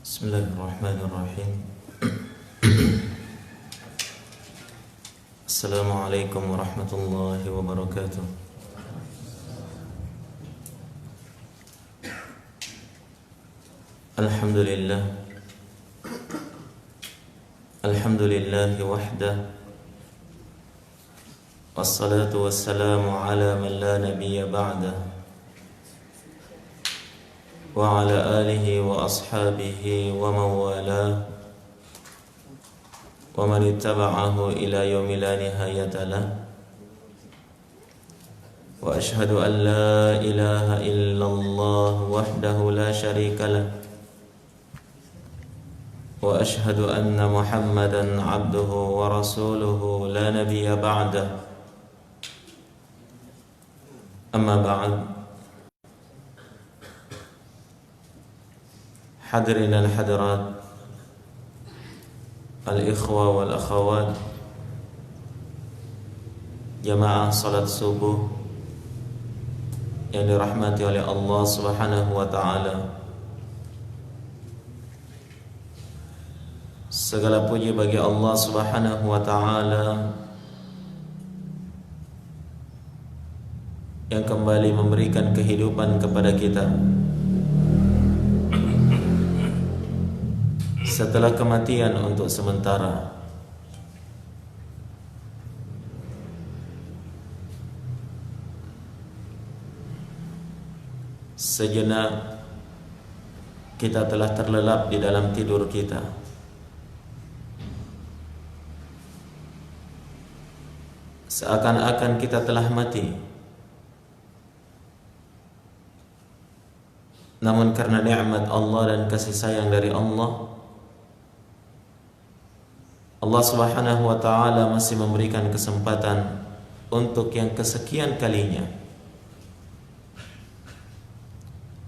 Bismillahirrahmanirrahim. Assalamualaikum warahmatullahi wabarakatuh. Alhamdulillah. Alhamdulillahi wahdah. Wassalatu wassalamu ala man la nabiyya ba'dah. Wa ala alihi wa ashabihi wa mawala wa man ittaba'ahu ila yaumi la nihayata lah. Wa ashhadu an la ilaha illallah wahdahu la syarika lah. Wa ashhadu anna Muhammadan abduhu wa rasuluhu la nabiyya ba'dah. Amma ba'd. Hadirin dan hadirat, al-ikhwa wal akhawat, jamaah salat subuh yang dirahmati oleh Allah Subhanahu wa taala. Segala puji bagi Allah Subhanahu wa taala yang kembali memberikan kehidupan kepada kita setelah kematian untuk sementara. Sejenak kita telah terlelap di dalam tidur kita. Seakan-akan kita telah mati. Namun karena nikmat Allah dan kasih sayang dari Allah Subhanahu wa ta'ala masih memberikan kesempatan untuk yang kesekian kalinya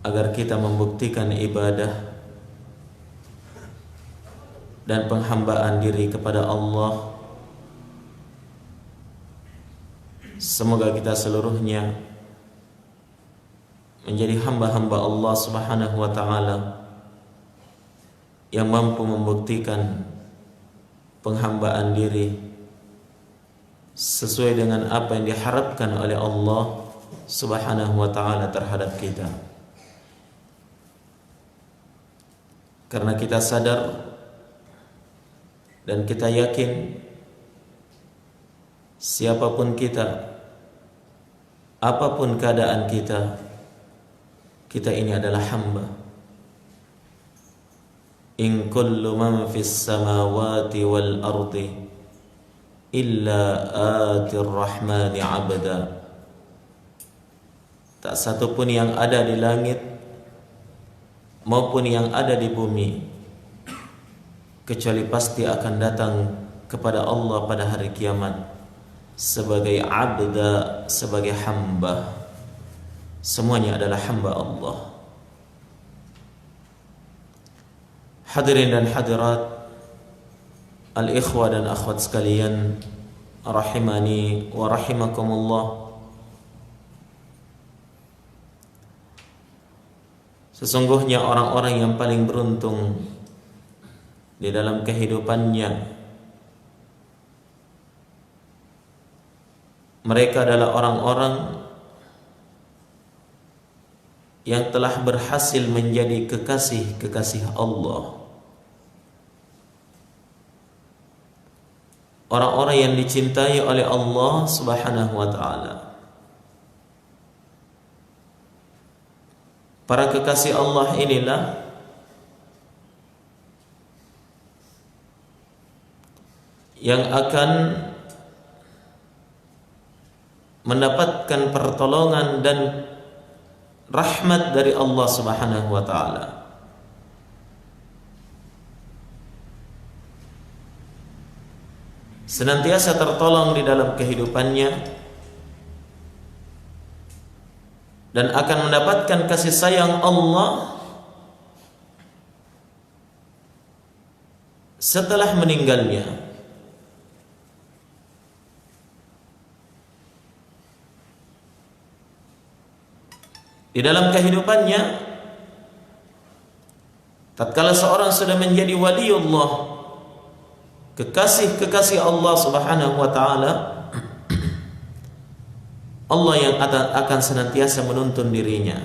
agar kita membuktikan ibadah dan penghambaan diri kepada Allah. Semoga kita seluruhnya menjadi hamba-hamba Allah Subhanahu wa ta'ala yang mampu membuktikan penghambaan diri sesuai dengan apa yang diharapkan oleh Allah Subhanahu wa ta'ala terhadap kita. Karena kita sadar dan kita yakin siapapun kita, apapun keadaan kita, kita ini adalah hamba. In kullu man fis samawati wal ardi illa atir rahmani abda. Tak satu pun yang ada di langit maupun yang ada di bumi kecuali pasti akan datang kepada Allah pada hari kiamat sebagai abda, sebagai hamba. Semuanya adalah hamba Allah. Hadirin dan hadirat, al-ikhwa dan akhwat sekalian, rahimani wa rahimakumullah. Sesungguhnya orang-orang yang paling beruntung di dalam kehidupannya, mereka adalah orang-orang yang telah berhasil menjadi kekasih-kekasih Allah. Orang-orang yang dicintai oleh Allah Subhanahu wa ta'ala. Para kekasih Allah inilah yang akan mendapatkan pertolongan dan rahmat dari Allah Subhanahu wa ta'ala. Senantiasa tertolong di dalam kehidupannya dan akan mendapatkan kasih sayang Allah setelah meninggalnya. Di dalam kehidupannya tatkala seorang sudah menjadi waliullah, kekasih-kekasih Allah Subhanahu wa taala, Allah yang akan senantiasa menuntun dirinya.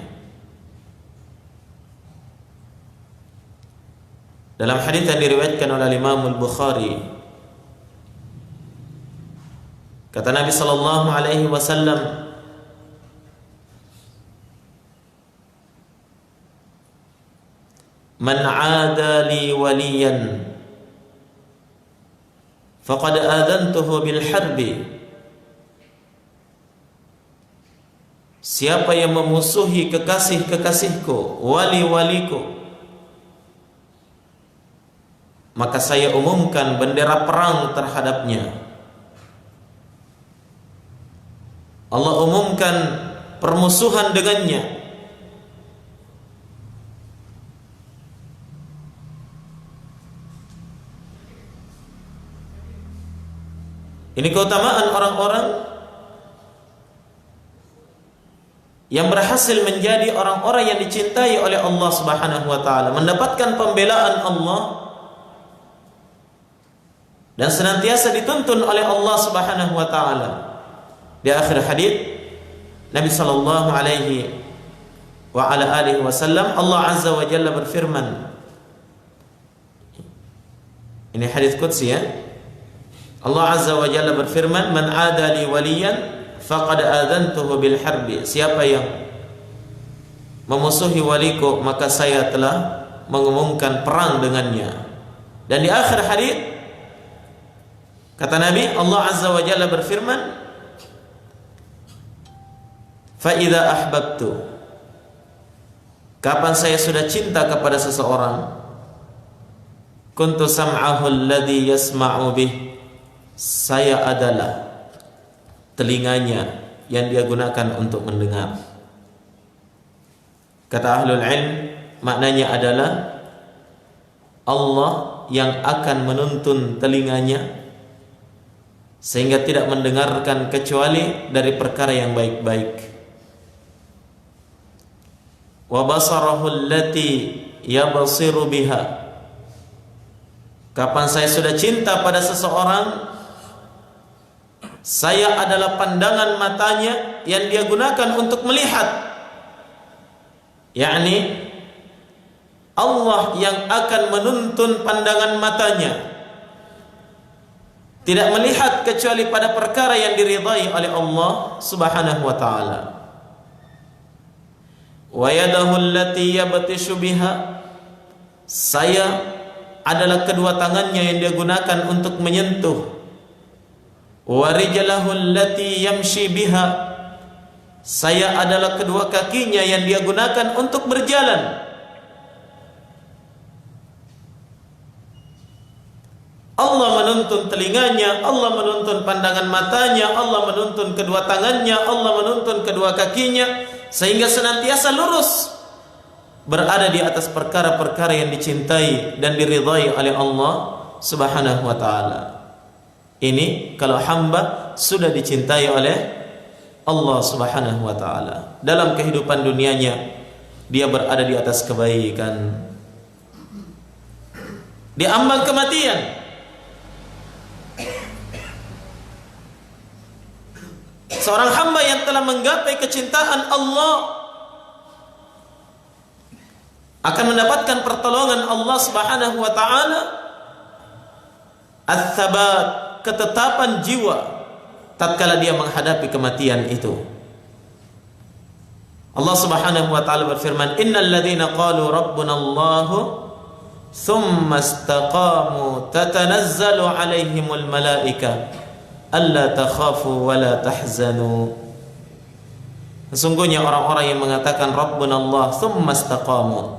Dalam hadis yang diriwayatkan oleh Imam Al-Bukhari, kata Nabi sallallahu alaihi wasallam, "Man 'ada li waliyan faqad adantuhu bil harbi." Siapa yang memusuhi kekasih-kekasihku, wali-waliku, maka saya umumkan bendera perang terhadapnya. Allah umumkan permusuhan dengannya. Ini keutamaan orang-orang yang berhasil menjadi orang-orang yang dicintai oleh Allah Subhanahu wa taala, mendapatkan pembelaan Allah dan senantiasa dituntun oleh Allah Subhanahu wa taala. Di akhir hadis Nabi sallallahu alaihi wa ala alihi wasallam, Allah azza wa jalla berfirman, ini hadis qudsi ya, Allah azza wa jalla berfirman, "Man 'ada li waliyan faqad adantuhu bil harbi." Siapa yang memusuhi waliku, maka saya telah mengumumkan perang dengannya. Dan di akhir hadis kata Nabi, Allah azza wa jalla berfirman, "Fa idza ahbabtu." Kapan saya sudah cinta kepada seseorang, kuntu sam'ahu alladhi yasma'u bih. Saya adalah telinganya yang dia gunakan untuk mendengar. Kata ahlul ilm, maknanya adalah Allah yang akan menuntun telinganya sehingga tidak mendengarkan kecuali dari perkara yang baik-baik. Wa basarahu allati yabsiru biha. Kapan saya sudah cinta pada seseorang, saya adalah pandangan matanya yang dia gunakan untuk melihat. Yakni Allah yang akan menuntun pandangan matanya, tidak melihat kecuali pada perkara yang diridhai oleh Allah Subhanahu wa taala. Wa yadahu allati yabtishu biha. Saya adalah kedua tangannya yang dia gunakan untuk menyentuh. Wa rijlahu allati yamshi biha. Saya adalah kedua kakinya yang dia gunakan untuk berjalan. Allah menuntun telinganya, Allah menuntun pandangan matanya, Allah menuntun kedua tangannya, Allah menuntun kedua kakinya, sehingga senantiasa lurus berada di atas perkara-perkara yang dicintai dan diridhai oleh Allah Subhanahu wa taala. Ini kalau hamba sudah dicintai oleh Allah Subhanahu wa taala. Dalam kehidupan dunianya dia berada di atas kebaikan. Di ambang kematian seorang hamba yang telah menggapai kecintaan Allah akan mendapatkan pertolongan Allah Subhanahu wa taala, ats-tsabat, ketetapan jiwa tatkala dia menghadapi kematian itu. Allah Subhanahu wa taala berfirman, "Innal ladzina qalu rabbuna Allahu tsumma istaqamu tatanazzalu 'alaihimul malaika alla takhafu wa la tahzanu." Sesungguhnya orang-orang yang mengatakan Rabbuna Allah tsumma istaqamu,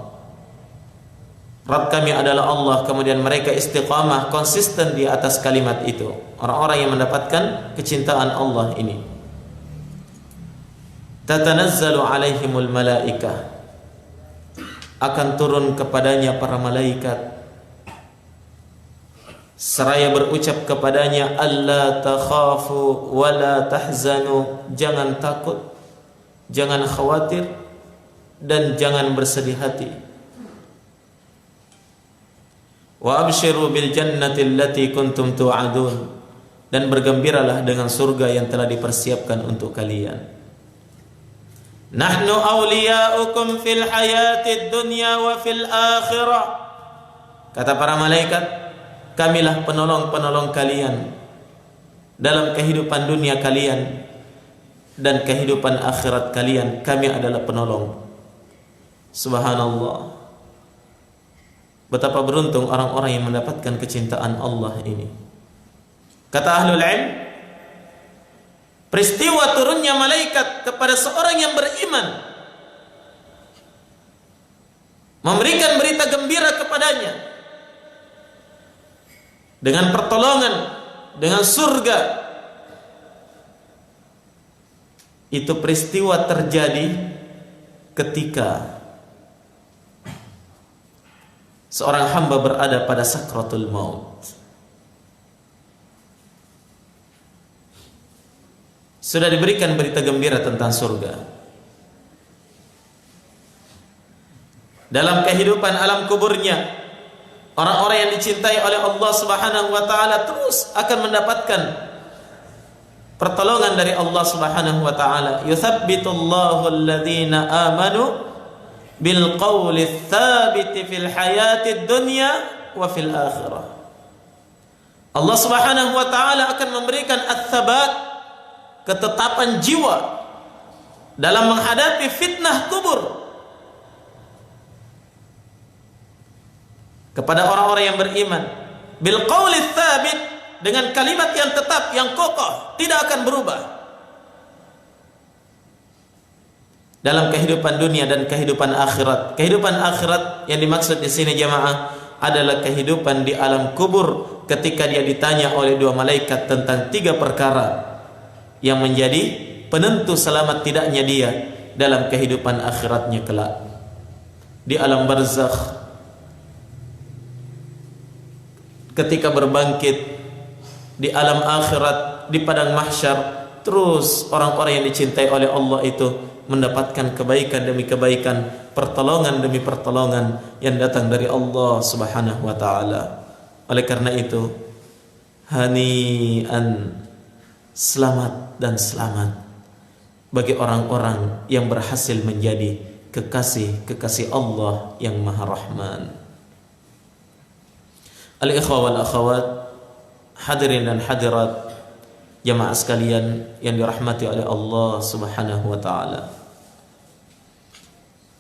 Rabb kami adalah Allah, kemudian mereka istiqamah, konsisten di atas kalimat itu, orang-orang yang mendapatkan kecintaan Allah ini. Tatanazzalu alaihimul malaikah, akan turun kepadanya para malaikat seraya berucap kepadanya, alla takhafu wa la tahzanu, jangan takut, jangan khawatir, dan jangan bersedih hati. Wa abshiru bil jannati allati kuntum tu'adun, dan bergembiralah dengan surga yang telah dipersiapkan untuk kalian. Nahnu awliya'ukum fil hayatid dunya wa fil akhirah. Kata para malaikat, kamilah penolong-penolong kalian dalam kehidupan dunia kalian dan kehidupan akhirat kalian. Kami adalah penolong. Subhanallah. Betapa beruntung orang-orang yang mendapatkan kecintaan Allah ini. Kata ahlul ilm, peristiwa turunnya malaikat kepada seorang yang beriman, memberikan berita gembira kepadanya dengan pertolongan, dengan surga, itu peristiwa terjadi ketika seorang hamba berada pada sakratul maut. Sudah diberikan berita gembira tentang surga. Dalam kehidupan alam kuburnya, orang-orang yang dicintai oleh Allah Subhanahu wa taala terus akan mendapatkan pertolongan dari Allah Subhanahu wa taala. Yuthabbitullahu alladhina amanu bil qawli tsabiti fil hayatid dunya wa fil akhirah. Allah Subhanahu wa taala akan memberikan ats-tsabat, ketetapan jiwa dalam menghadapi fitnah kubur kepada orang-orang yang beriman. Bil qawli tsabit, dengan kalimat yang tetap, yang kokoh, tidak akan berubah dalam kehidupan dunia dan kehidupan akhirat. Kehidupan akhirat yang dimaksud di sini jamaah adalah kehidupan di alam kubur ketika dia ditanya oleh dua malaikat tentang tiga perkara yang menjadi penentu selamat tidaknya dia dalam kehidupan akhiratnya kelak. Di alam barzakh, ketika berbangkit, di alam akhirat, di padang mahsyar, terus orang-orang yang dicintai oleh Allah itu mendapatkan kebaikan demi kebaikan, pertolongan demi pertolongan yang datang dari Allah Subhanahu wa taala. Oleh karena itu, hani'an, selamat dan selamat bagi orang-orang yang berhasil menjadi kekasih-kekasih Allah yang Maha Rahman. Al-ikhwa wal akhawat, hadirin dan hadirat jamaah sekalian yang dirahmati oleh Allah Subhanahu wa taala.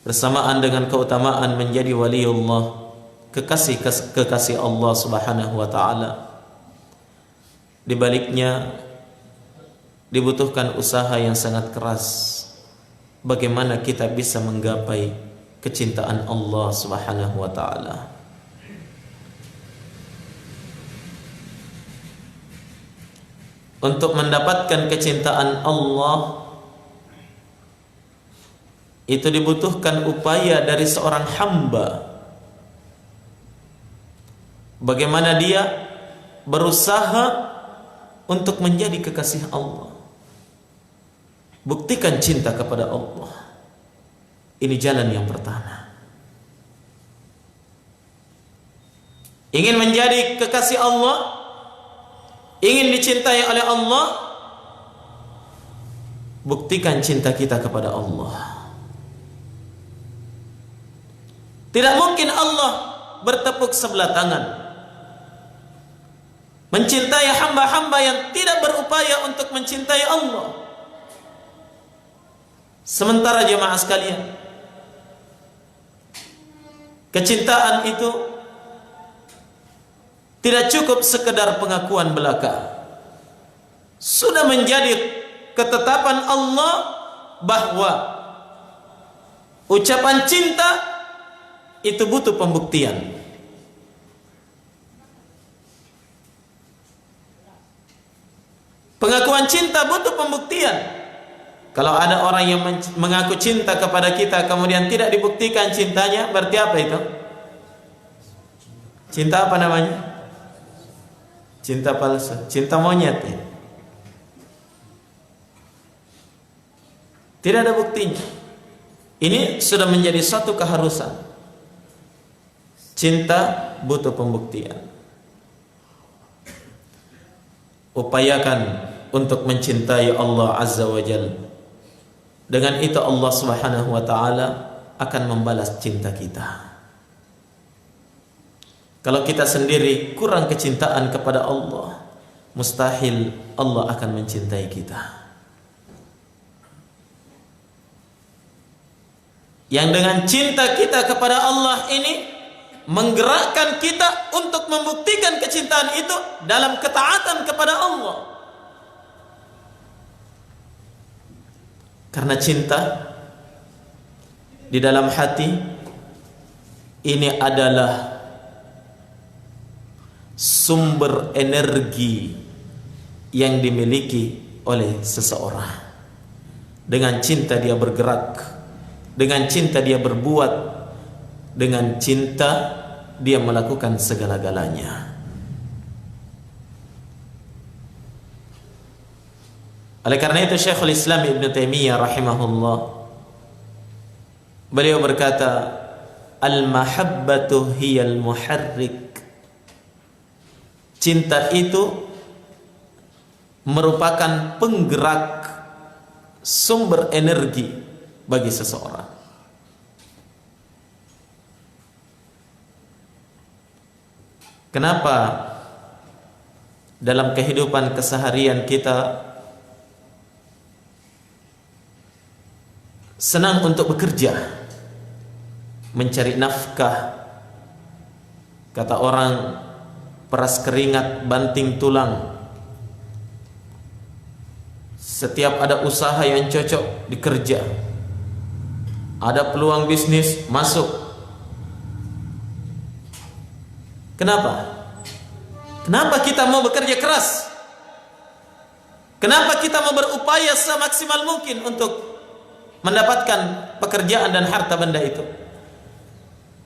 Bersamaan dengan keutamaan menjadi waliullah, kekasih Allah Subhanahu wa taala, di baliknya dibutuhkan usaha yang sangat keras bagaimana kita bisa menggapai kecintaan Allah Subhanahu wa taala. Untuk mendapatkan kecintaan Allah itu dibutuhkan upaya dari seorang hamba. Bagaimana dia berusaha untuk menjadi kekasih Allah. Buktikan cinta kepada Allah. Ini jalan yang pertama. Ingin menjadi kekasih Allah, ingin dicintai oleh Allah, buktikan cinta kita kepada Allah. Tidak mungkin Allah bertepuk sebelah tangan mencintai hamba-hamba yang tidak berupaya untuk mencintai Allah. Sementara jemaah sekalian, kecintaan itu tidak cukup sekedar pengakuan belaka. Sudah menjadi ketetapan Allah bahwa ucapan cinta itu butuh pembuktian. Pengakuan cinta butuh pembuktian. Kalau ada orang yang mengaku cinta kepada kita kemudian tidak dibuktikan cintanya, berarti apa itu? Cinta apa namanya? Cinta palsu, cinta monyet ya. Tidak ada buktinya. Ini sudah menjadi suatu keharusan. Cinta butuh pembuktian. Upayakan untuk mencintai Allah Azza wa Jalla. Dengan itu Allah Subhanahu wa taala akan membalas cinta kita. Kalau kita sendiri kurang kecintaan kepada Allah, mustahil Allah akan mencintai kita. Yang dengan cinta kita kepada Allah ini menggerakkan kita untuk membuktikan kecintaan itu dalam ketaatan kepada Allah. Karena cinta di dalam hati ini adalah sumber energi yang dimiliki oleh seseorang. Dengan cinta dia bergerak, dengan cinta dia berbuat, dengan cinta dia melakukan segala-galanya. Oleh karena itu Syekhul Islam Ibn Taimiyah rahimahullah, beliau berkata, al-mahabbatu hiyal muharrik. Cinta itu merupakan penggerak, sumber energi bagi seseorang. Kenapa dalam kehidupan keseharian kita senang untuk bekerja, mencari nafkah? Kata orang, peras keringat banting tulang. Setiap ada usaha yang cocok dikerja, ada peluang bisnis masuk. Kenapa? Kenapa kita mau bekerja keras? Kenapa kita mau berupaya semaksimal mungkin untuk mendapatkan pekerjaan dan harta benda itu?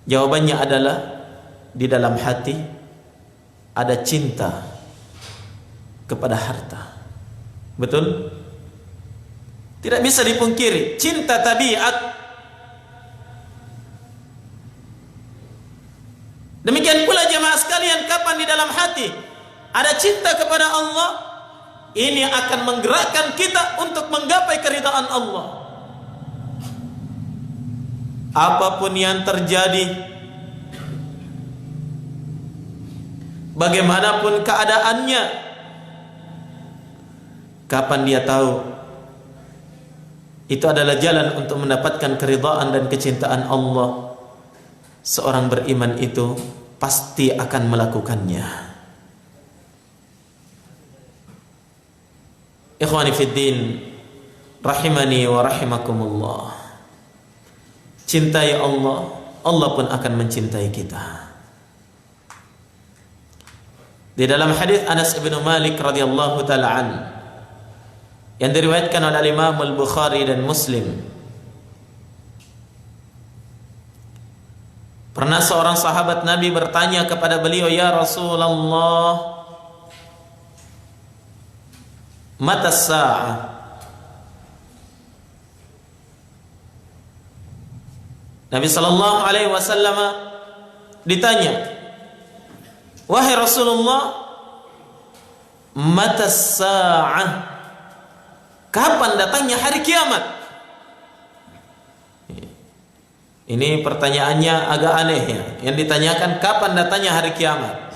Jawabannya adalah di dalam hati ada cinta kepada harta. Betul? Tidak bisa dipungkiri, cinta tabiat. Demikian pula jemaah sekalian, kapan di dalam hati ada cinta kepada Allah, ini akan menggerakkan kita untuk menggapai keridhaan Allah. Apapun yang terjadi, bagaimanapun keadaannya, kapan dia tahu itu adalah jalan untuk mendapatkan keridhaan dan kecintaan Allah, seorang beriman itu pasti akan melakukannya. Ikhwani fiddin, rahimani wa rahimakumullah. Cintai Allah, Allah pun akan mencintai kita. Di dalam hadis Anas bin Malik radhiyallahu taala an, yang diriwayatkan oleh Imam Al-Bukhari dan Muslim, pernah seorang sahabat Nabi bertanya kepada beliau, "Ya Rasulullah, mata sa'ah?" Nabi sallallahu alaihi wasallam ditanya, "Wahai Rasulullah, mata sa'ah? Kapan datangnya hari kiamat?" Ini pertanyaannya agak aneh ya. Yang ditanyakan kapan datangnya hari kiamat.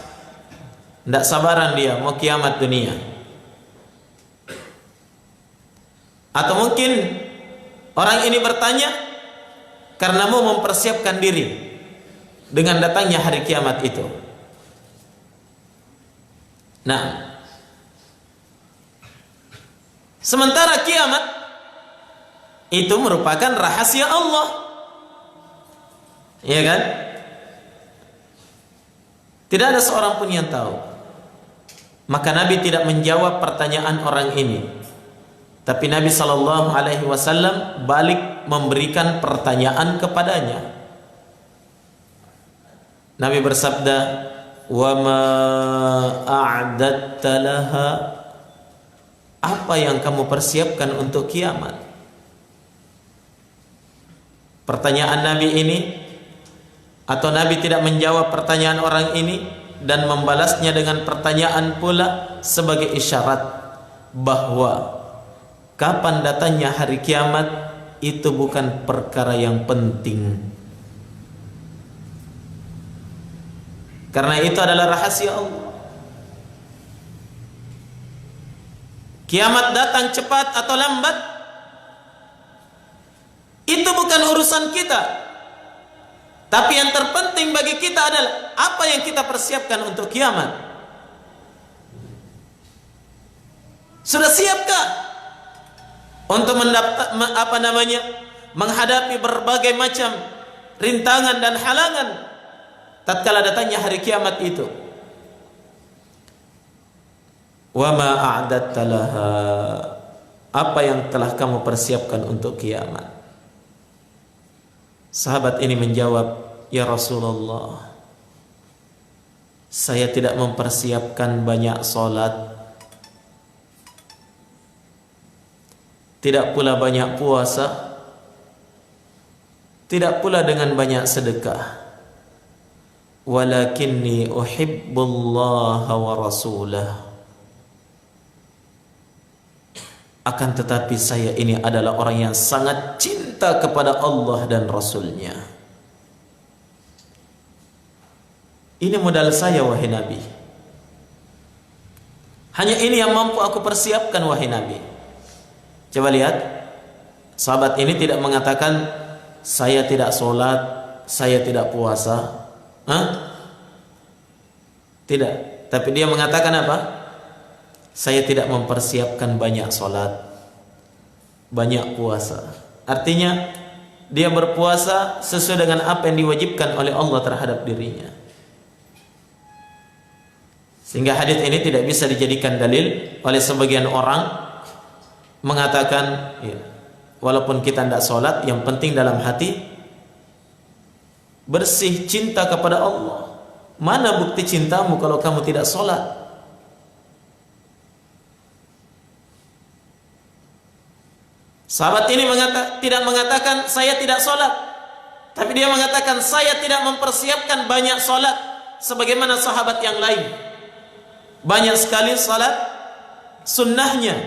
Tidak sabaran dia mau kiamat dunia. Atau mungkin orang ini bertanya karena mau mempersiapkan diri dengan datangnya hari kiamat itu. Nah, sementara kiamat itu merupakan rahasia Allah. Iya kan? Tidak ada seorang pun yang tahu. Maka Nabi tidak menjawab pertanyaan orang ini. Tapi Nabi sallallahu alaihi wasallam balik memberikan pertanyaan kepadanya. Nabi bersabda, "Wa ma a'dadta laha?" Apa yang kamu persiapkan untuk kiamat? Pertanyaan Nabi ini atau Nabi tidak menjawab pertanyaan orang ini dan membalasnya dengan pertanyaan pula sebagai isyarat bahwa kapan datangnya hari kiamat itu bukan perkara yang penting, karena itu adalah rahasia Allah. Kiamat datang cepat atau lambat itu bukan urusan kita, tapi yang terpenting bagi kita adalah apa yang kita persiapkan untuk kiamat. Sudah siapkah untuk menghadapi berbagai macam rintangan dan halangan tatkala datangnya hari kiamat itu? Wa ma a'datta laha, apa yang telah kamu persiapkan untuk kiamat? Sahabat ini menjawab, ya Rasulullah, saya tidak mempersiapkan banyak salat, tidak pula banyak puasa, tidak pula dengan banyak sedekah. Walakinni uhibbullaha wa rasulah, akan tetapi saya ini adalah orang yang sangat cinta kepada Allah dan Rasulnya. Ini modal saya, wahai Nabi. Hanya ini yang mampu aku persiapkan, wahai Nabi. Coba lihat, sahabat ini tidak mengatakan saya tidak sholat, saya tidak puasa. Tidak, tapi dia mengatakan apa? Saya tidak mempersiapkan banyak sholat, banyak puasa. Artinya dia berpuasa sesuai dengan apa yang diwajibkan oleh Allah terhadap dirinya. Sehingga hadis ini tidak bisa dijadikan dalil oleh sebagian orang mengatakan, ya, walaupun kita tidak sholat, yang penting dalam hati bersih cinta kepada Allah. Mana bukti cintamu kalau kamu tidak sholat? Sahabat ini tidak mengatakan saya tidak sholat, tapi dia mengatakan saya tidak mempersiapkan banyak sholat sebagaimana sahabat yang lain. Banyak sekali sholat sunnahnya,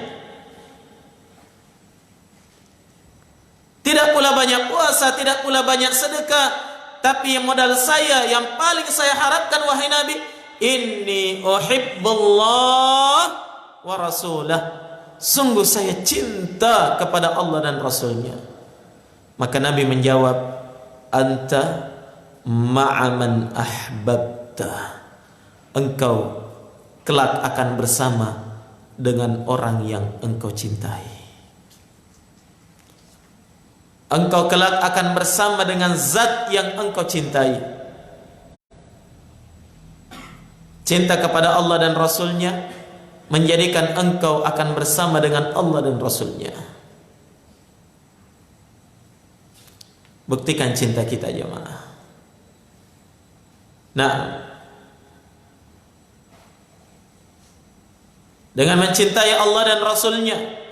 tidak pula banyak puasa, tidak pula banyak sedekah. Tapi modal saya yang paling saya harapkan, wahai Nabi, inni uhibbullah wa rasulah, sungguh saya cinta kepada Allah dan Rasulnya. Maka Nabi menjawab, anta ma'aman ahbabta, engkau kelak akan bersama dengan orang yang engkau cintai. Engkau kelak akan bersama dengan zat yang engkau cintai. Cinta kepada Allah dan Rasulnya menjadikan engkau akan bersama dengan Allah dan Rasulnya. Buktikan cinta kita, jemaah. Nah, dengan mencintai Allah dan Rasulnya,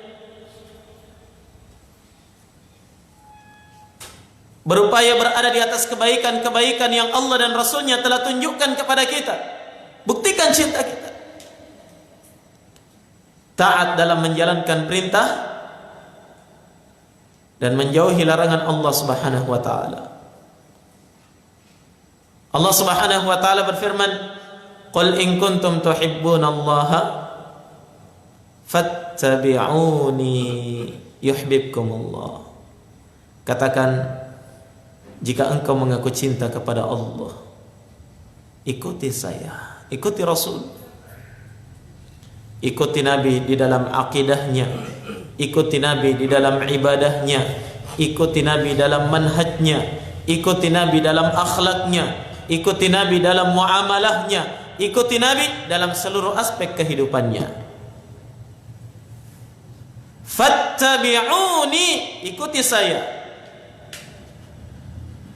berupaya berada di atas kebaikan-kebaikan yang Allah dan Rasulnya telah tunjukkan kepada kita. Buktikan cinta kita. Taat dalam menjalankan perintah dan menjauhi larangan Allah Subhanahu wa taala. Allah Subhanahu wa taala berfirman, "Qul in kuntum tuhibbunallaha fattabi'uni yuhibbukumullah." Katakan, jika engkau mengaku cinta kepada Allah, ikuti saya, ikuti Rasul. Ikuti Nabi di dalam akidahnya, ikuti Nabi di dalam ibadahnya, ikuti Nabi dalam manhajnya, ikuti Nabi dalam akhlaknya, ikuti Nabi dalam muamalahnya, ikuti Nabi dalam seluruh aspek kehidupannya. Fattabi'uni, ikuti saya.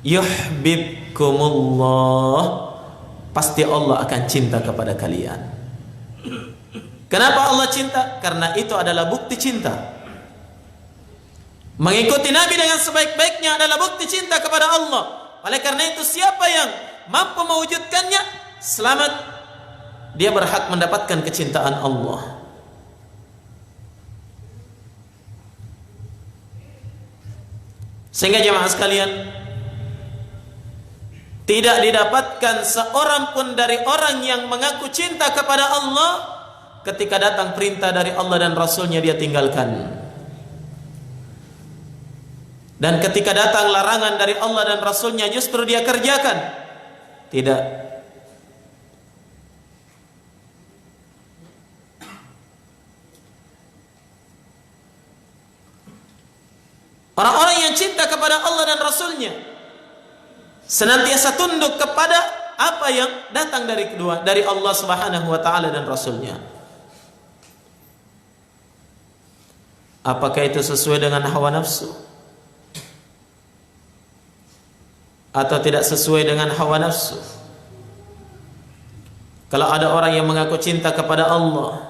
Yuhibbukumullah, pasti Allah akan cinta kepada kalian. Kenapa Allah cinta? Karena itu adalah bukti cinta. Mengikuti Nabi dengan sebaik-baiknya adalah bukti cinta kepada Allah. Oleh karena itu siapa yang mampu mewujudkannya selamat, dia berhak mendapatkan kecintaan Allah. Sehingga jemaah sekalian, tidak didapatkan seorang pun dari orang yang mengaku cinta kepada Allah, ketika datang perintah dari Allah dan Rasulnya dia tinggalkan, dan ketika datang larangan dari Allah dan Rasulnya justru dia kerjakan. Tidak. Orang-orang yang cinta kepada Allah dan Rasulnya senantiasa tunduk kepada apa yang datang dari Allah Subhanahu wa taala dan Rasulnya. Apakah itu sesuai dengan hawa nafsu atau tidak sesuai dengan hawa nafsu? Kalau ada orang yang mengaku cinta kepada Allah,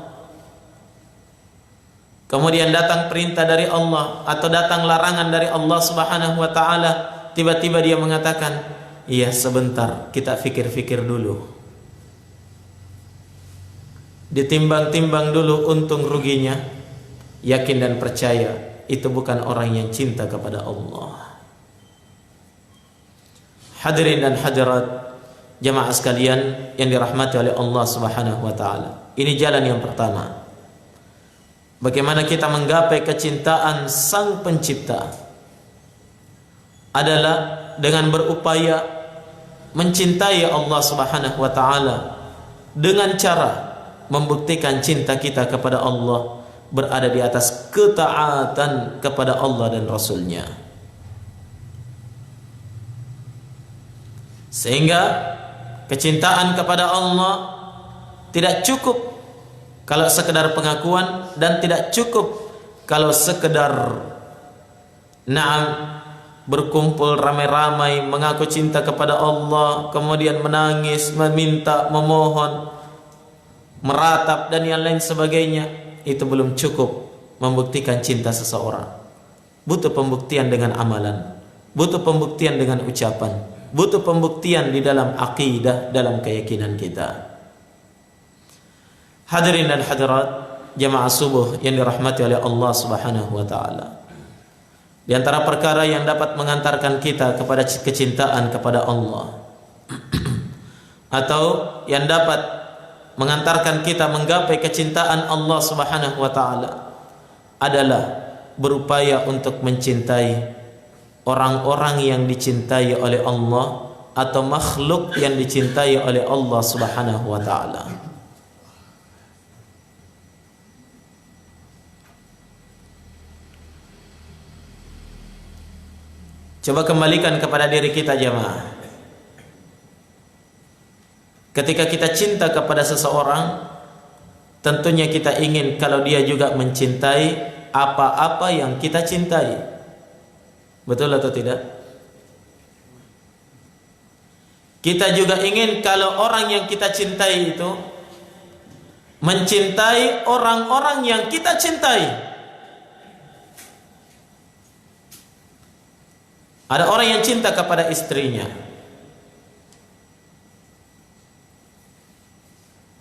kemudian datang perintah dari Allah atau datang larangan dari Allah Subhanahu wa taala, tiba-tiba dia mengatakan, "Iya, sebentar, kita fikir-fikir dulu. Ditimbang-timbang dulu untung ruginya." Yakin dan percaya, itu bukan orang yang cinta kepada Allah. Hadirin dan hadirat jamaah sekalian yang dirahmati oleh Allah Subhanahu wa taala. Ini jalan yang pertama. Bagaimana kita menggapai kecintaan Sang Pencipta adalah dengan berupaya mencintai Allah Subhanahu wa taala dengan cara membuktikan cinta kita kepada Allah berada di atas ketaatan kepada Allah dan Rasulnya. Sehingga kecintaan kepada Allah tidak cukup kalau sekedar pengakuan, dan tidak cukup kalau sekedar berkumpul ramai-ramai mengaku cinta kepada Allah, kemudian menangis, meminta, memohon, meratap dan yang lain sebagainya. Itu belum cukup membuktikan cinta seseorang. Butuh pembuktian dengan amalan, butuh pembuktian dengan ucapan, butuh pembuktian di dalam akidah, dalam keyakinan kita. Hadirin dan hadirat jamaah subuh yang dirahmati oleh Allah Subhanahu wa taala. Di antara perkara yang dapat mengantarkan kita kepada kecintaan kepada Allah atau yang dapat mengantarkan kita menggapai kecintaan Allah Subhanahu wa taala adalah berupaya untuk mencintai orang-orang yang dicintai oleh Allah atau makhluk yang dicintai oleh Allah Subhanahu wa taala. Coba kembalikan kepada diri kita jemaah. Ketika kita cinta kepada seseorang, tentunya kita ingin kalau dia juga mencintai apa-apa yang kita cintai. Betul atau tidak? Kita juga ingin kalau orang yang kita cintai itu mencintai orang-orang yang kita cintai. Ada orang yang cinta kepada istrinya,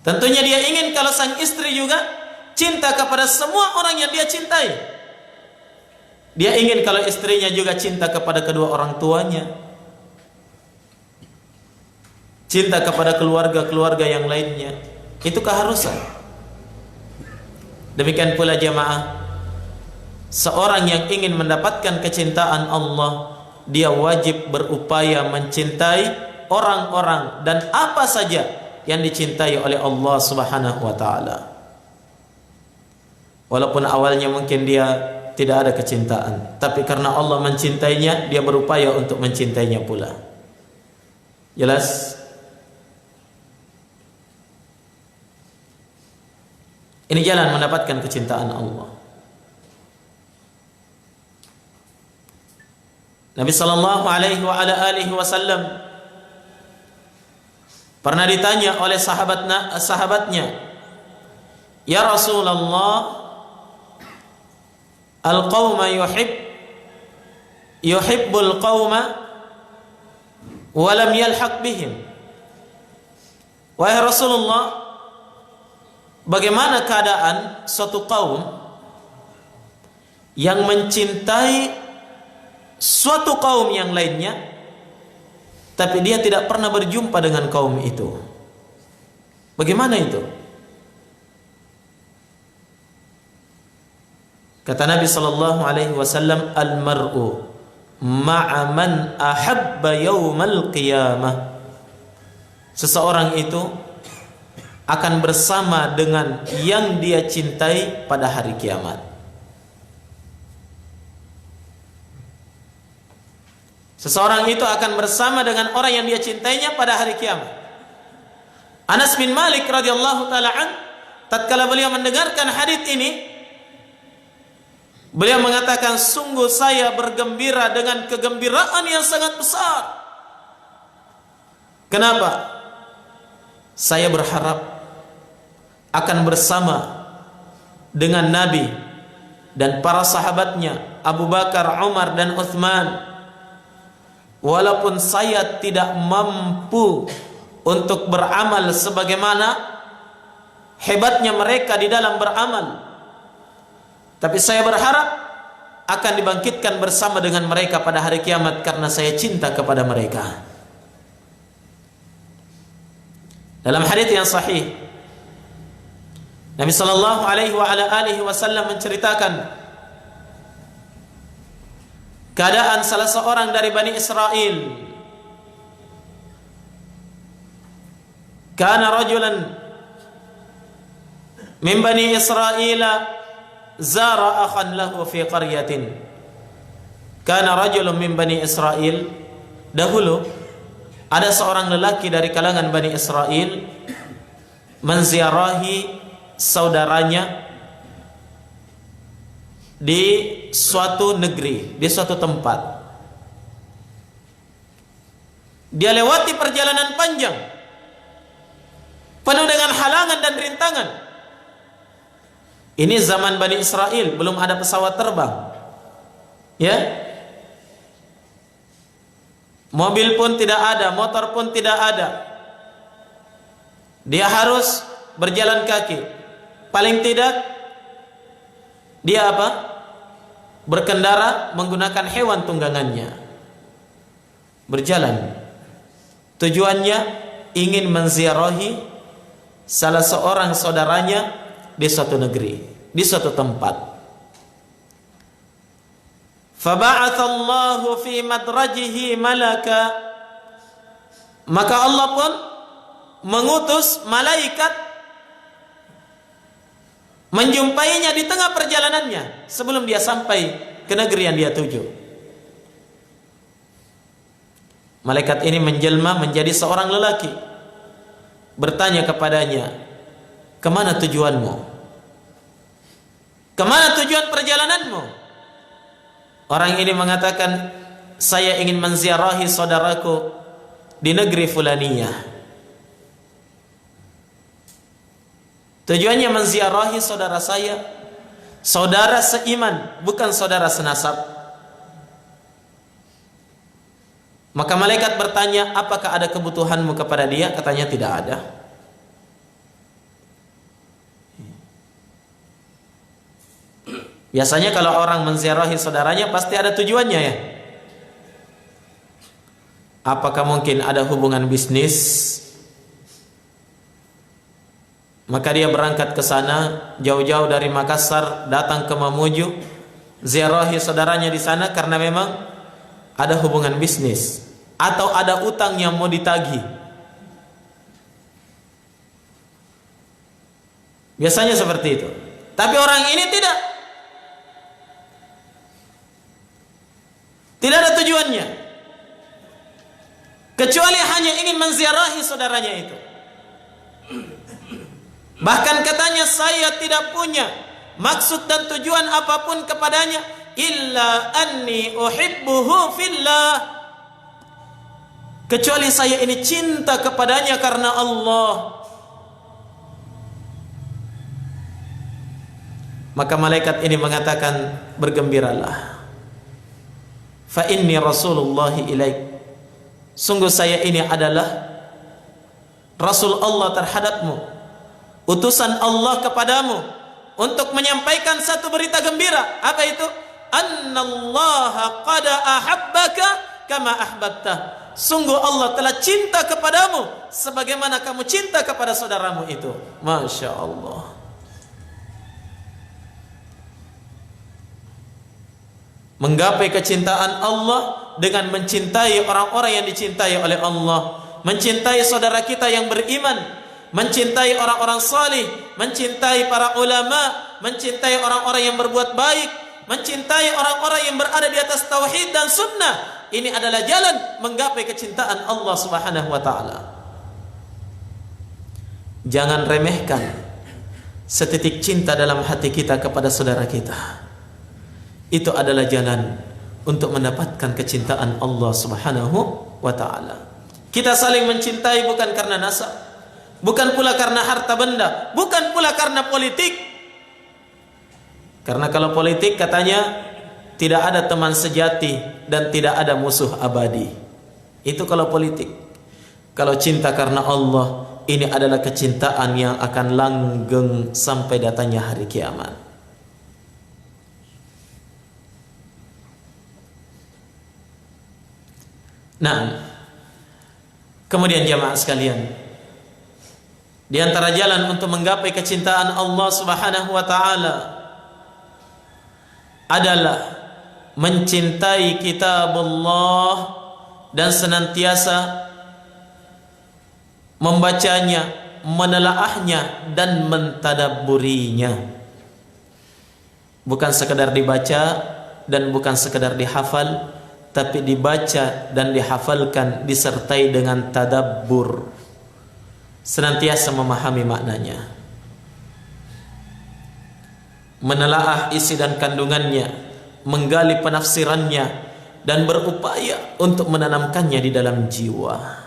tentunya dia ingin kalau sang istri juga cinta kepada semua orang yang dia cintai. Dia ingin kalau istrinya juga cinta kepada kedua orang tuanya, cinta kepada keluarga-keluarga yang lainnya. Itu keharusan. Demikian pula jemaah, seorang yang ingin mendapatkan kecintaan Allah, dia wajib berupaya mencintai orang-orang dan apa saja yang dicintai oleh Allah Subhanahu wa taala. Walaupun awalnya mungkin dia tidak ada kecintaan, tapi karena Allah mencintainya, dia berupaya untuk mencintainya pula. Jelas? Ini jalan mendapatkan kecintaan Allah. Nabi sallallahu alaihi wa ala alihi wasallam pernah ditanya oleh sahabatnya, "Ya Rasulullah, al-qauma yuhibbul qauma wa lam yalhaq bihim. Wahai Rasulullah, bagaimana keadaan suatu kaum yang mencintai suatu kaum yang lainnya, tapi dia tidak pernah berjumpa dengan kaum itu? Bagaimana itu? Kata Nabi sallallahu alaihi wasallam, al-mar'u ma'a man ahabba yaumal qiyamah. Seseorang itu akan bersama dengan yang dia cintai pada hari kiamat. Seseorang itu akan bersama dengan orang yang dia cintainya pada hari kiamat. Anas bin Malik radhiyallahu taala an, tatkala beliau mendengarkan hadits ini, beliau mengatakan, sungguh saya bergembira dengan kegembiraan yang sangat besar. Kenapa? Saya berharap akan bersama dengan Nabi dan para sahabatnya Abu Bakar, Umar dan Uthman. Walaupun saya tidak mampu untuk beramal sebagaimana hebatnya mereka di dalam beramal, tapi saya berharap akan dibangkitkan bersama dengan mereka pada hari kiamat karena saya cinta kepada mereka. Dalam hadits yang sahih, Nabi sallallahu alaihi wasallam menceritakan keadaan salah seorang dari Bani Israel. Kana rajulan min Bani Israel zara akhan lahu fi qaryatin. Kana rajulun min Bani Israel, dahulu ada seorang lelaki dari kalangan Bani Israel menziarahi saudaranya di suatu negeri, di suatu tempat. Dia lewati perjalanan panjang penuh dengan halangan dan rintangan. Ini zaman Bani Israel, belum ada pesawat terbang, ya, mobil pun tidak ada, motor pun tidak ada. Dia harus berjalan kaki. Paling tidak dia apa? Berkendara menggunakan hewan tunggangannya. Berjalan. Tujuannya ingin menziarahi salah seorang saudaranya di suatu negeri, di suatu tempat. Faba'athallahu fi madrajihi malaka, maka Allah pun mengutus malaikat menjumpainya di tengah perjalanannya sebelum dia sampai ke negeri yang dia tuju. Malaikat ini menjelma menjadi seorang lelaki, bertanya kepadanya, kemana tujuanmu? Kemana tujuan perjalananmu? Orang ini mengatakan, saya ingin menziarahi saudaraku di negeri Fulaniyah. Tujuannya menziarahi saudara saya, saudara seiman, bukan saudara senasab. Maka malaikat bertanya, apakah ada kebutuhanmu kepada dia? Katanya tidak ada. Biasanya kalau orang menziarahi saudaranya pasti ada tujuannya, ya. Apakah mungkin ada hubungan bisnis? Maka dia berangkat ke sana jauh-jauh dari Makassar, datang ke Mamuju, ziarahi saudaranya di sana karena memang ada hubungan bisnis atau ada utang yang mau ditagih. Biasanya seperti itu. Tapi orang ini tidak. Tidak ada tujuannya, kecuali hanya ingin menziarahi saudaranya itu. Bahkan katanya, saya tidak punya maksud dan tujuan apapun kepadanya, illa anni uhibbuhu fillah, kecuali saya ini cinta kepadanya karena Allah. Maka malaikat ini mengatakan, bergembiralah, fa inni Rasulullah ilaik, sungguh saya ini adalah Rasul Allah terhadapmu, utusan Allah kepadamu, untuk menyampaikan satu berita gembira. Apa itu? Annallaha qad ahabbaka kama ahbabta. Sungguh Allah telah cinta kepadamu sebagaimana kamu cinta kepada saudaramu itu. Masya Allah. Menggapai kecintaan Allah dengan mencintai orang-orang yang dicintai oleh Allah, mencintai saudara kita yang beriman, mencintai orang-orang salih, mencintai para ulama, mencintai orang-orang yang berbuat baik, mencintai orang-orang yang berada di atas tauhid dan sunnah. Ini adalah jalan menggapai kecintaan Allah Subhanahu wa taala. Jangan remehkan setitik cinta dalam hati kita kepada saudara kita. Itu adalah jalan untuk mendapatkan kecintaan Allah Subhanahu wa taala. Kita saling mencintai bukan karena nasab, bukan pula karena harta benda, bukan pula karena politik. Karena kalau politik katanya tidak ada teman sejati dan tidak ada musuh abadi. Itu kalau politik. Kalau cinta karena Allah, ini adalah kecintaan yang akan langgeng sampai datangnya hari kiamat. Nah, kemudian jamaah sekalian, di antara jalan untuk menggapai kecintaan Allah Subhanahu wa taala adalah mencintai kitabullah dan senantiasa membacanya, menelaahnya dan mentadabburinya. Bukan sekedar dibaca dan bukan sekedar dihafal, tapi dibaca dan dihafalkan disertai dengan tadabbur, senantiasa memahami maknanya, menelaah isi dan kandungannya, menggali penafsirannya, dan berupaya untuk menanamkannya di dalam jiwa.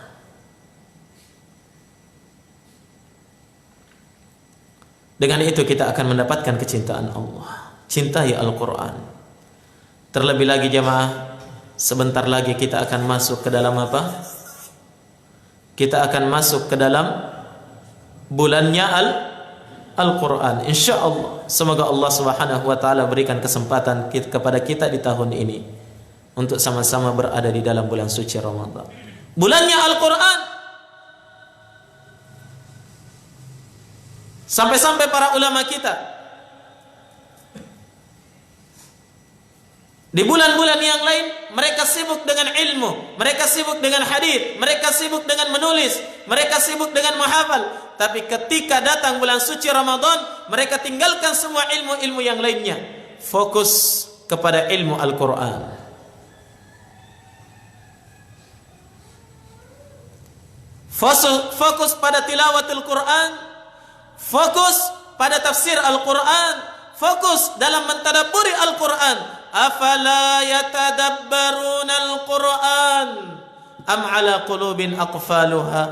Dengan itu kita akan mendapatkan kecintaan Allah. Cintai Al-Quran. Terlebih lagi jamaah, sebentar lagi kita akan masuk ke dalam apa? Kita akan masuk ke dalam bulannya Al-Quran. Insya Allah. Semoga Allah Subhanahu wa taala berikan kesempatan kepada kita di tahun ini untuk sama-sama berada di dalam bulan suci Ramadan. Bulannya Al-Quran. Sampai-sampai para ulama kita di bulan-bulan yang lain mereka sibuk dengan ilmu, mereka sibuk dengan hadis, mereka sibuk dengan menulis, mereka sibuk dengan menghafal. Tapi ketika datang bulan suci Ramadan, mereka tinggalkan semua ilmu-ilmu yang lainnya, fokus kepada ilmu Al-Quran. Fokus pada tilawatul Quran, fokus pada tafsir Al-Quran, fokus dalam mentadabburi Al-Quran. Afala yatadabbaruna al-Quran am ala qulubin aqfaluha.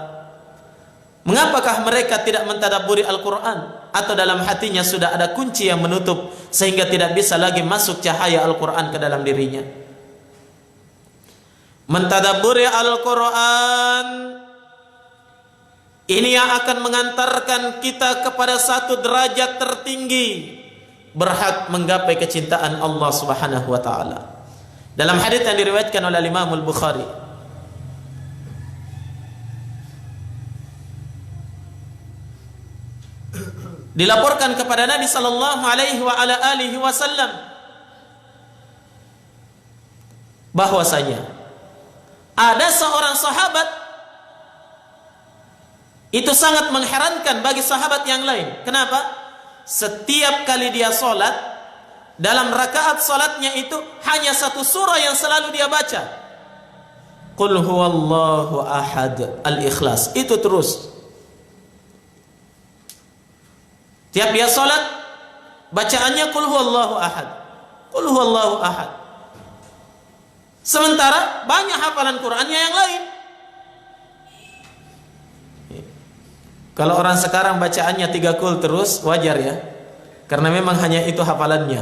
Mengapakah mereka tidak mentadabburi Al-Quran? Atau dalam hatinya sudah ada kunci yang menutup sehingga tidak bisa lagi masuk cahaya Al-Quran ke dalam dirinya. Mentadabburi Al-Quran ini yang akan mengantarkan kita kepada satu derajat tertinggi, berhak menggapai kecintaan Allah Subhanahu wa taala. Dalam hadis yang diriwayatkan oleh Imam Al-Bukhari, dilaporkan kepada Nabi sallallahu alaihi wa ala alihi wasallam bahwasanya ada seorang sahabat itu sangat mengherankan bagi sahabat yang lain. Kenapa? Setiap kali dia sholat, dalam rakaat sholatnya itu hanya satu surah yang selalu dia baca. Qul huwallahu ahad, Al-Ikhlas. Itu terus. Tiap dia sholat, bacaannya Qul huwallahu ahad, Qul huwallahu ahad. Sementara banyak hafalan Qur'annya yang lain. Kalau orang sekarang bacaannya 3 qul terus, wajar ya, karena memang hanya itu hafalannya.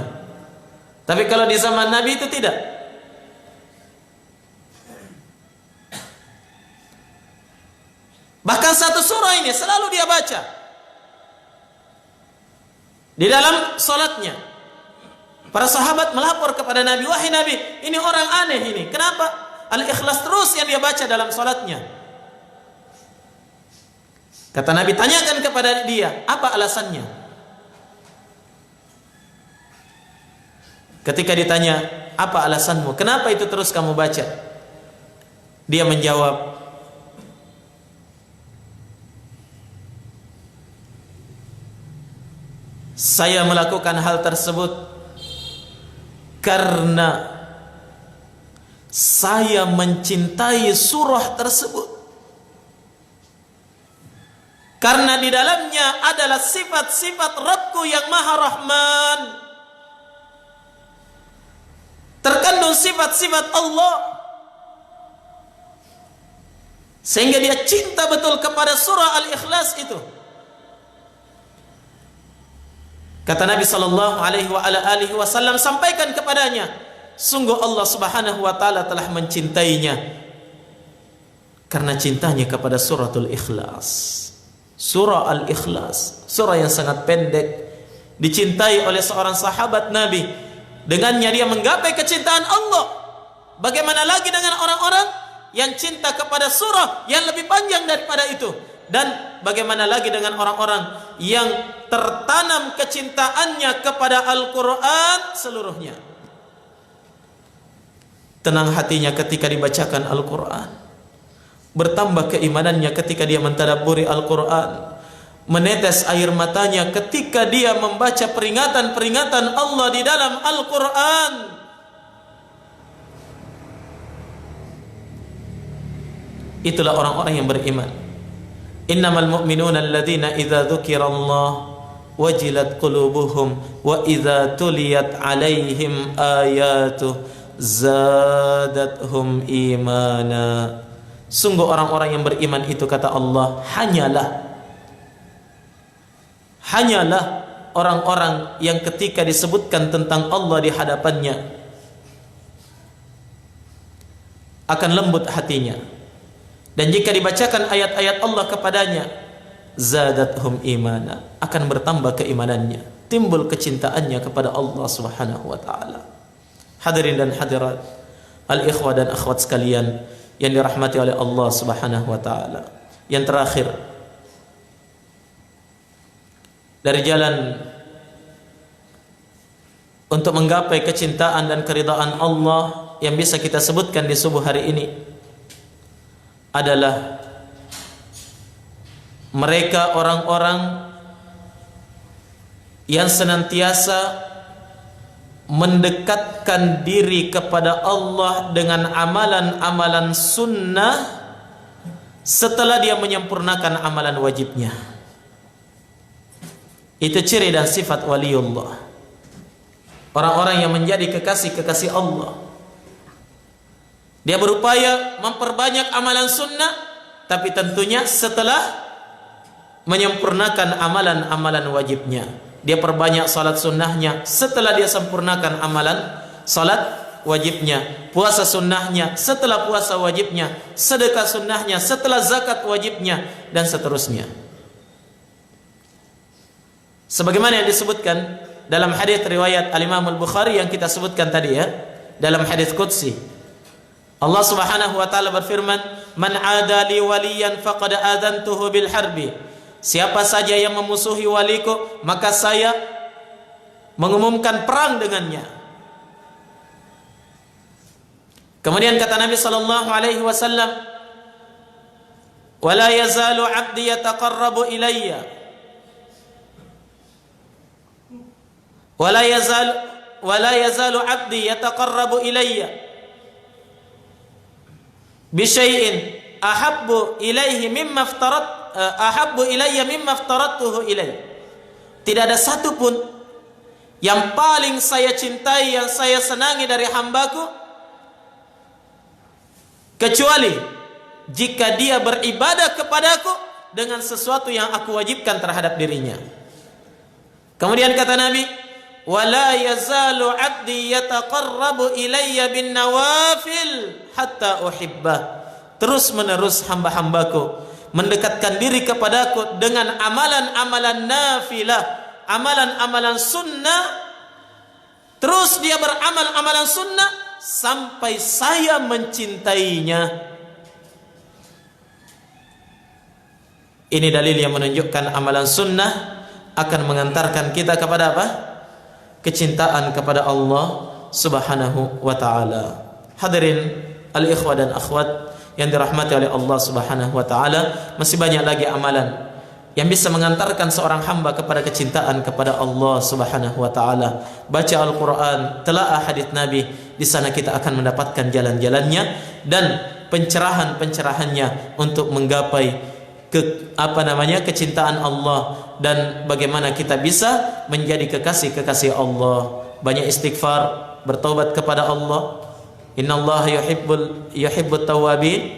Tapi kalau di zaman Nabi itu tidak. Bahkan satu surah ini selalu dia baca di dalam salatnya. Para sahabat melapor kepada Nabi, wahai Nabi, ini orang aneh ini. Kenapa? Al-Ikhlas terus yang dia baca dalam salatnya. Kata Nabi, tanyakan kepada dia, apa alasannya? Ketika ditanya, apa alasanmu? Kenapa itu terus kamu baca? Dia menjawab, saya melakukan hal tersebut karena saya mencintai surah tersebut. Karena di dalamnya adalah sifat-sifat Rabbku yang Maha Rahman. Terkandung sifat-sifat Allah. Sehingga dia cinta betul kepada surah Al-Ikhlas itu. Kata Nabi sallallahu alaihi wasallam, sampaikan kepadanya, sungguh Allah Subhanahu wa taala telah mencintainya karena cintanya kepada suratul Ikhlas. Surah Al-Ikhlas, surah yang sangat pendek, dicintai oleh seorang sahabat Nabi. Dengannya dia menggapai kecintaan Allah. Bagaimana lagi dengan orang-orang yang cinta kepada surah yang lebih panjang daripada itu? Dan bagaimana lagi dengan orang-orang yang tertanam kecintaannya kepada Al-Quran seluruhnya? Tenang hatinya ketika dibacakan Al-Quran, bertambah keimanannya ketika dia mentadabburi Al-Quran, menetes air matanya ketika dia membaca peringatan-peringatan Allah di dalam Al-Quran. Itulah orang-orang yang beriman. Innamal mu'minuna alladzina idza dzukirallah wajilat qulubuhum wa idza tuliyat alaihim ayatuh zadathum imana. Sungguh orang-orang yang beriman itu, kata Allah, hanyalah orang-orang yang ketika disebutkan tentang Allah di hadapannya akan lembut hatinya, dan jika dibacakan ayat-ayat Allah kepadanya, zadathum imana, akan bertambah keimanannya, timbul kecintaannya kepada Allah Subhanahu wa taala. Hadirin dan hadirat, al-ikhwah dan akhwat sekalian yang dirahmati oleh Allah Subhanahu wa taala. Yang terakhir, dari jalan untuk menggapai kecintaan dan keridhaan Allah yang bisa kita sebutkan di subuh hari ini adalah mereka orang-orang yang senantiasa mendekatkan diri kepada Allah dengan amalan-amalan sunnah setelah dia menyempurnakan amalan wajibnya. Itu ciri dan sifat waliullah, orang-orang yang menjadi kekasih-kekasih Allah. Dia berupaya memperbanyak amalan sunnah, tapi tentunya setelah menyempurnakan amalan-amalan wajibnya. Dia perbanyak salat sunnahnya setelah dia sempurnakan amalan salat wajibnya, puasa sunnahnya setelah puasa wajibnya, sedekah sunnahnya setelah zakat wajibnya, dan seterusnya. Sebagaimana yang disebutkan dalam hadis riwayat Al-Imam Al-Bukhari yang kita sebutkan tadi ya, dalam hadis qudsi, Allah Subhanahu wa taala berfirman, "Man 'ada li waliyan faqad adzantuhu bil harbi." Siapa saja yang memusuhi waliku, maka saya mengumumkan perang dengannya. Kemudian kata Nabi sallallahu alaihi wasallam, "Wa la yazalu 'abdi yataqarrabu ilayya wa la yazalu 'abdi yataqarrabu ilayya bi syai'in ahabbu ilayya mimma aftaradtuhu ilayhi." Tidak ada satupun yang paling saya cintai, yang saya senangi dari hambaku, kecuali jika dia beribadah kepadaku dengan sesuatu yang aku wajibkan terhadap dirinya. Kemudian kata Nabi, "Wala yazalu 'abdi yataqarrabu ilayya bin nawafil hatta uhibbah." Terus menerus hamba-hambaku mendekatkan diri kepadaku dengan amalan-amalan nafilah, amalan-amalan sunnah, terus dia beramal amalan sunnah sampai saya mencintainya. Ini dalil yang menunjukkan amalan sunnah akan mengantarkan kita kepada apa? Kecintaan kepada Allah Subhanahu wa ta'ala. Hadirin al-ikhwah dan akhwat yang dirahmati oleh Allah Subhanahu wa ta'ala, masih banyak lagi amalan yang bisa mengantarkan seorang hamba kepada kecintaan kepada Allah Subhanahu wa ta'ala. Baca Al-Quran, telaah hadits Nabi, di sana kita akan mendapatkan jalan-jalannya dan pencerahan-pencerahannya untuk menggapai kecintaan Allah, dan bagaimana kita bisa menjadi kekasih-kekasih Allah. Banyak istighfar, bertaubat kepada Allah. Innallaha yuhibbut tawwabin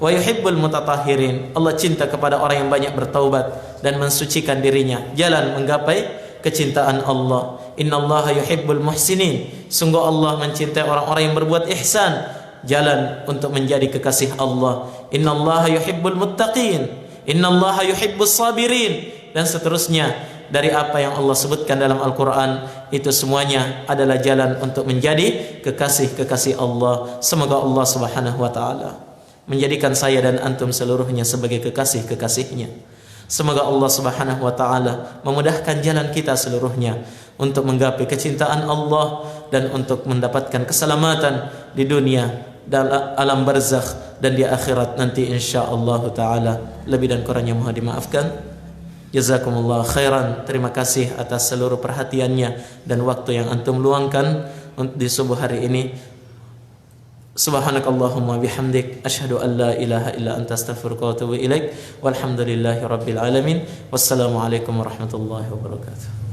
wa yuhibbul mutatahhirin. Allah cinta kepada orang yang banyak bertaubat dan mensucikan dirinya. Jalan menggapai kecintaan Allah. Innallaha yuhibbul muhsinin. Sungguh Allah mencintai orang-orang yang berbuat ihsan. Jalan untuk menjadi kekasih Allah. Innallaha yuhibbul muttaqin. Innallaha yuhibbus sabirin, dan seterusnya dari apa yang Allah sebutkan dalam Al-Quran. Itu semuanya adalah jalan untuk menjadi kekasih-kekasih Allah. Semoga Allah Subhanahu wa ta'ala menjadikan saya dan antum seluruhnya sebagai kekasih-kekasihnya. Semoga Allah Subhanahu wa ta'ala memudahkan jalan kita seluruhnya untuk menggapai kecintaan Allah dan untuk mendapatkan keselamatan di dunia dalam alam barzakh dan di akhirat nanti insyaallah taala. Lebih dan kurangnya mohon dimaafkan. Jazakumullah khairan. Terima kasih atas seluruh perhatiannya dan waktu yang antum luangkan di subuh hari ini. Subhanakallahumma bihamdik asyhadu an la ilaha illa anta astaghfiruka wa atubu ilaik. Walhamdulillahi rabbil alamin. Wassalamu alaikum warahmatullahi wabarakatuh.